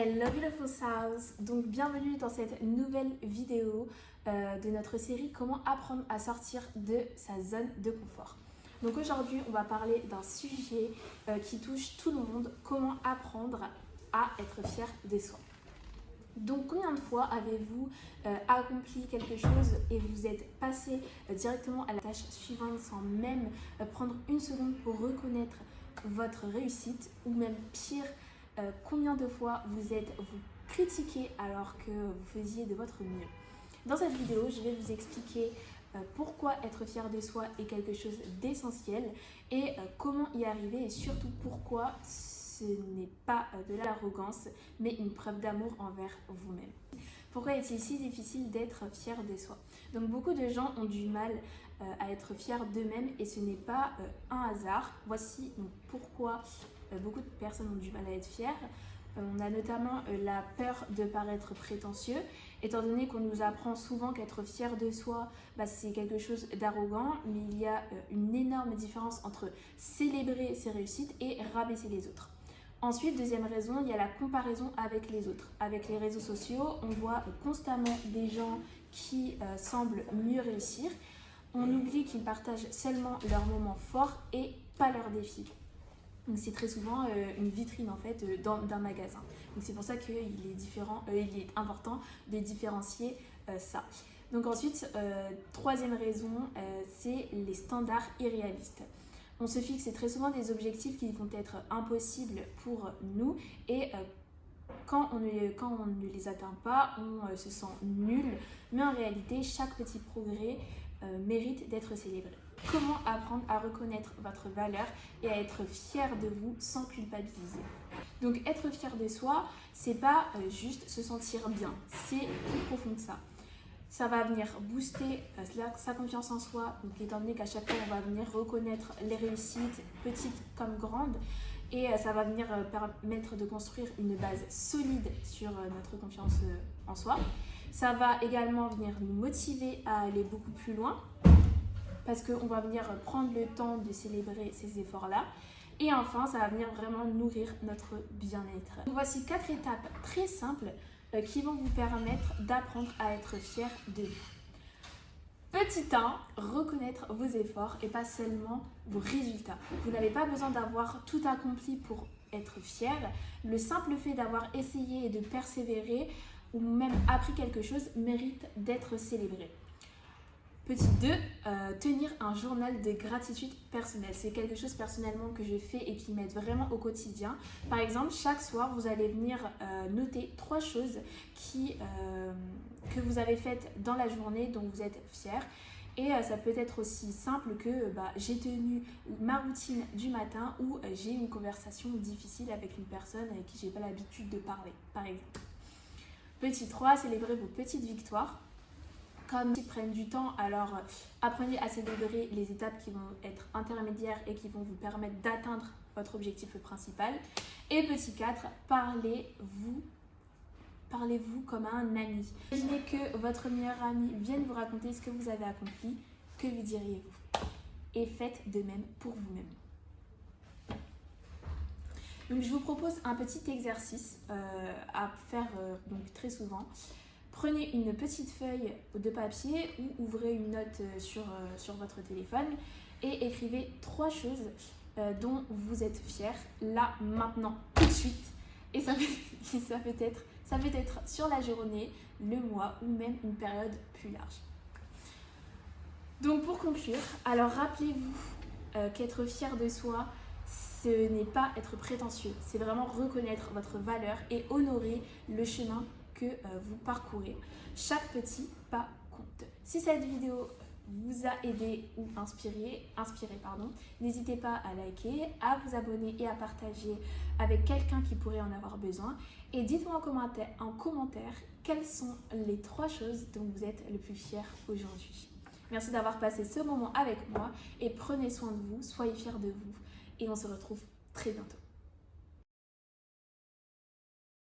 Hello Beautiful Souls, donc bienvenue dans cette nouvelle vidéo de notre série Comment apprendre à sortir de sa zone de confort. Donc aujourd'hui on va parler d'un sujet qui touche tout le monde, comment apprendre à être fier de soi. Donc combien de fois avez-vous accompli quelque chose et vous êtes passé directement à la tâche suivante sans même prendre une seconde pour reconnaître votre réussite, ou même pire, combien de fois vous critiqué alors que vous faisiez de votre mieux. Dans cette vidéo, je vais vous expliquer pourquoi être fier de soi est quelque chose d'essentiel et comment y arriver, et surtout pourquoi ce n'est pas de l'arrogance mais une preuve d'amour envers vous-même. Pourquoi est-il si difficile d'être fier de soi? Donc beaucoup de gens ont du mal à être fiers d'eux-mêmes et ce n'est pas un hasard. Voici donc pourquoi beaucoup de personnes ont du mal à être fières. On a notamment la peur de paraître prétentieux, étant donné qu'on nous apprend souvent qu'être fier de soi, c'est quelque chose d'arrogant, mais il y a une énorme différence entre célébrer ses réussites et rabaisser les autres. Ensuite, deuxième raison, il y a la comparaison avec les autres. Avec les réseaux sociaux, on voit constamment des gens qui semblent mieux réussir. On oublie qu'ils partagent seulement leurs moments forts et pas leurs défis. Donc c'est très souvent une vitrine en fait d'un magasin. Donc c'est pour ça qu'il est important de différencier ça. Donc ensuite, troisième raison, c'est les standards irréalistes. On se fixe très souvent des objectifs qui vont être impossibles pour nous et quand on ne les atteint pas, on se sent nul. Mais en réalité, chaque petit progrès mérite d'être célébré. Comment apprendre à reconnaître votre valeur et à être fier de vous sans culpabiliser? Donc être fier de soi, c'est pas juste se sentir bien, c'est plus profond que ça. Ça va venir booster sa confiance en soi, donc étant donné qu'à chaque fois on va venir reconnaître les réussites, petites comme grandes, et ça va venir permettre de construire une base solide sur notre confiance en soi. Ça va également venir nous motiver à aller beaucoup plus loin, parce qu'on va venir prendre le temps de célébrer ces efforts-là. Et enfin, ça va venir vraiment nourrir notre bien-être. Voici 4 étapes très simples qui vont vous permettre d'apprendre à être fier de vous. Petit 1, reconnaître vos efforts et pas seulement vos résultats. Vous n'avez pas besoin d'avoir tout accompli pour être fier. Le simple fait d'avoir essayé et de persévérer ou même appris quelque chose mérite d'être célébré. Petit 2, tenir un journal de gratitude personnelle. C'est quelque chose personnellement que je fais et qui m'aide vraiment au quotidien. Par exemple, chaque soir, vous allez venir noter 3 choses que vous avez faites dans la journée dont vous êtes fier. Et ça peut être aussi simple que j'ai tenu ma routine du matin ou j'ai eu une conversation difficile avec une personne avec qui je n'ai pas l'habitude de parler, par exemple. Petit 3, célébrez vos petites victoires. Comme ils prennent du temps, alors apprenez à célébrer les étapes qui vont être intermédiaires et qui vont vous permettre d'atteindre votre objectif principal. Et petit 4, parlez-vous comme un ami. Imaginez que votre meilleur ami vienne vous raconter ce que vous avez accompli, que vous diriez-vous? Et faites de même pour vous-même. Donc je vous propose un petit exercice à faire donc très souvent. Prenez une petite feuille de papier ou ouvrez une note sur votre téléphone et écrivez 3 choses dont vous êtes fier, là, maintenant, tout de suite. Et ça peut être sur la journée, le mois ou même une période plus large. Donc pour conclure, alors rappelez-vous qu'être fier de soi, ce n'est pas être prétentieux, c'est vraiment reconnaître votre valeur et honorer le chemin que vous parcourez. Chaque petit pas compte. Si cette vidéo vous a aidé ou inspiré, n'hésitez pas à liker, à vous abonner et à partager avec quelqu'un qui pourrait en avoir besoin. Et dites-moi en commentaire quelles sont les 3 choses dont vous êtes le plus fier aujourd'hui. Merci d'avoir passé ce moment avec moi et prenez soin de vous, soyez fiers de vous et on se retrouve très bientôt.